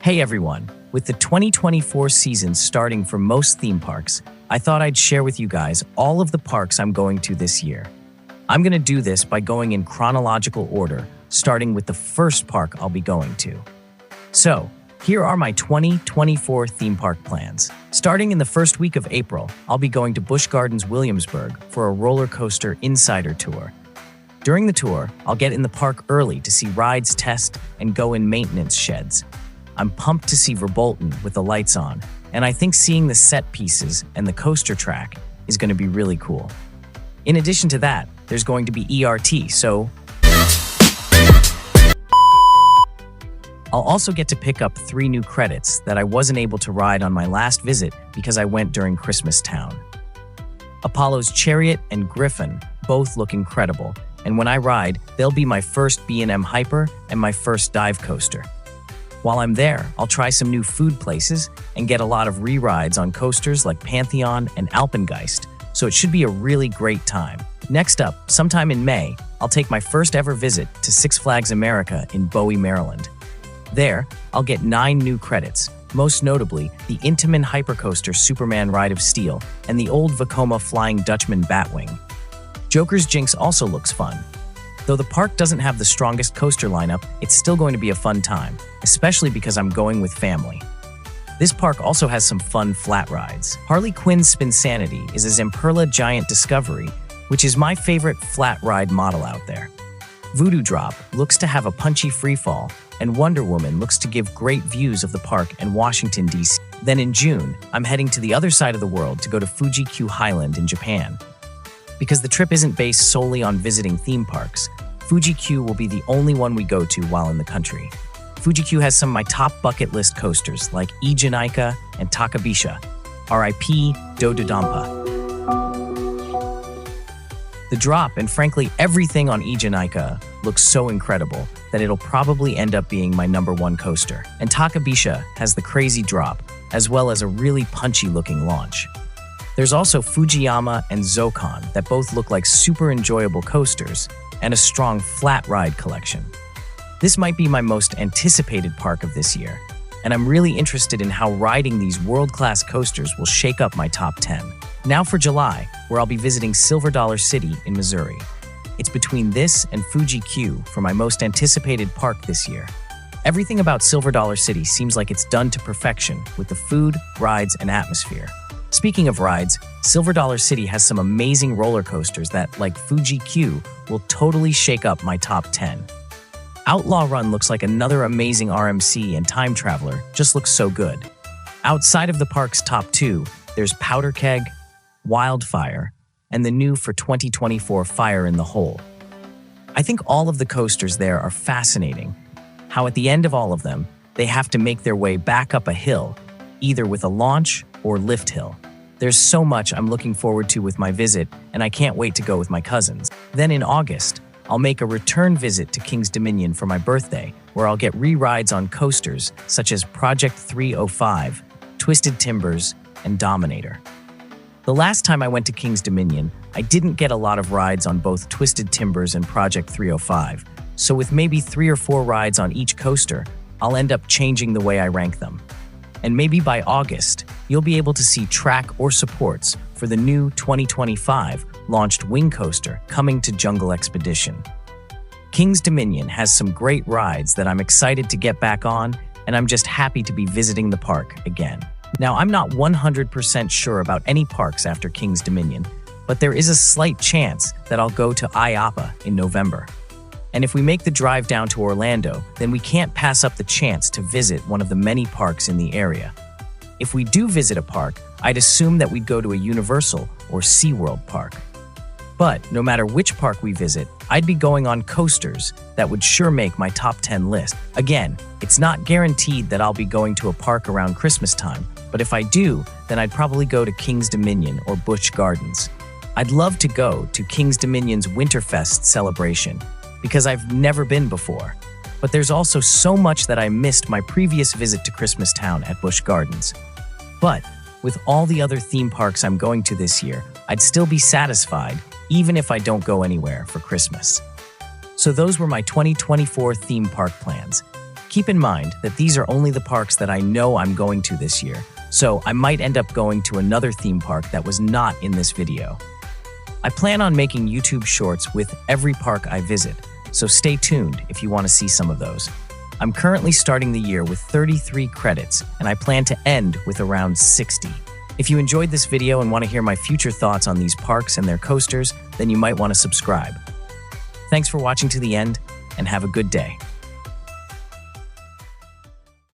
Hey everyone, with the 2024 season starting for most theme parks, I thought I'd share with you guys all of the parks I'm going to this year. I'm going to do this by going in chronological order, starting with the first park I'll be going to. So, here are my 2024 theme park plans. Starting in the first week of April, I'll be going to Busch Gardens Williamsburg for a roller coaster insider tour. During the tour, I'll get in the park early to see rides test and go in maintenance sheds. I'm pumped to see Verbolten with the lights on, and I think seeing the set pieces and the coaster track is going to be really cool. In addition to that, there's going to be ERT, so I'll also get to pick up 3 new credits that I wasn't able to ride on my last visit because I went during Christmas Town. Apollo's Chariot and Griffon both look incredible, and when I ride, they'll be my first B&M Hyper and my first dive coaster. While I'm there, I'll try some new food places and get a lot of re-rides on coasters like Pantheon and Alpengeist, so it should be a really great time. Next up, sometime in May, I'll take my first ever visit to Six Flags America in Bowie, Maryland. There, I'll get 9 new credits, most notably the Intamin Hypercoaster Superman Ride of Steel and the old Vekoma Flying Dutchman Batwing. Joker's Jinx also looks fun. Though the park doesn't have the strongest coaster lineup, it's still going to be a fun time, especially because I'm going with family. This park also has some fun flat rides. Harley Quinn's Spinsanity is a Zamperla Giant Discovery, which is my favorite flat ride model out there. Voodoo Drop looks to have a punchy freefall, and Wonder Woman looks to give great views of the park and Washington, D.C. Then in June, I'm heading to the other side of the world to go to Fuji-Q Highland in Japan. Because the trip isn't based solely on visiting theme parks, Fuji-Q will be the only one we go to while in the country. Fuji-Q has some of my top bucket list coasters like Ijunaika and Takabisha, RIP Dododampa. The drop and frankly everything on Ijunaika looks so incredible that it'll probably end up being my #1 coaster. And Takabisha has the crazy drop, as well as a really punchy looking launch. There's also Fujiyama and Zokan that both look like super enjoyable coasters, and a strong flat ride collection. This might be my most anticipated park of this year, and I'm really interested in how riding these world-class coasters will shake up my top 10. Now for July, where I'll be visiting Silver Dollar City in Missouri. It's between this and Fuji-Q for my most anticipated park this year. Everything about Silver Dollar City seems like it's done to perfection with the food, rides, and atmosphere. Speaking of rides, Silver Dollar City has some amazing roller coasters that, like Fuji-Q, will totally shake up my top 10. Outlaw Run looks like another amazing RMC, and Time Traveler just looks so good. Outside of the park's top 2, there's Powder Keg, Wildfire, and the new for 2024 Fire in the Hole. I think all of the coasters there are fascinating. How at the end of all of them, they have to make their way back up a hill, either with a launch or lift hill. There's so much I'm looking forward to with my visit, and I can't wait to go with my cousins. Then in August, I'll make a return visit to King's Dominion for my birthday, where I'll get re-rides on coasters such as Project 305, Twisted Timbers, and Dominator. The last time I went to King's Dominion, I didn't get a lot of rides on both Twisted Timbers and Project 305, so with maybe 3 or 4 rides on each coaster, I'll end up changing the way I rank them. And maybe by August, you'll be able to see track or supports for the new 2025 launched wing coaster coming to Jungle Expedition. King's Dominion has some great rides that I'm excited to get back on, and I'm just happy to be visiting the park again. Now, I'm not 100% sure about any parks after King's Dominion, but there is a slight chance that I'll go to IAAPA in November. And if we make the drive down to Orlando, then we can't pass up the chance to visit one of the many parks in the area. If we do visit a park, I'd assume that we'd go to a Universal or SeaWorld park. But no matter which park we visit, I'd be going on coasters that would sure make my top 10 list. Again, it's not guaranteed that I'll be going to a park around Christmas time, but if I do, then I'd probably go to King's Dominion or Busch Gardens. I'd love to go to King's Dominion's Winterfest celebration, because I've never been before. But there's also so much that I missed my previous visit to Christmas Town at Busch Gardens. But with all the other theme parks I'm going to this year, I'd still be satisfied even if I don't go anywhere for Christmas. So those were my 2024 theme park plans. Keep in mind that these are only the parks that I know I'm going to this year, so I might end up going to another theme park that was not in this video. I plan on making YouTube shorts with every park I visit, so stay tuned if you want to see some of those. I'm currently starting the year with 33 credits, and I plan to end with around 60. If you enjoyed this video and want to hear my future thoughts on these parks and their coasters, then you might want to subscribe. Thanks for watching to the end, and have a good day.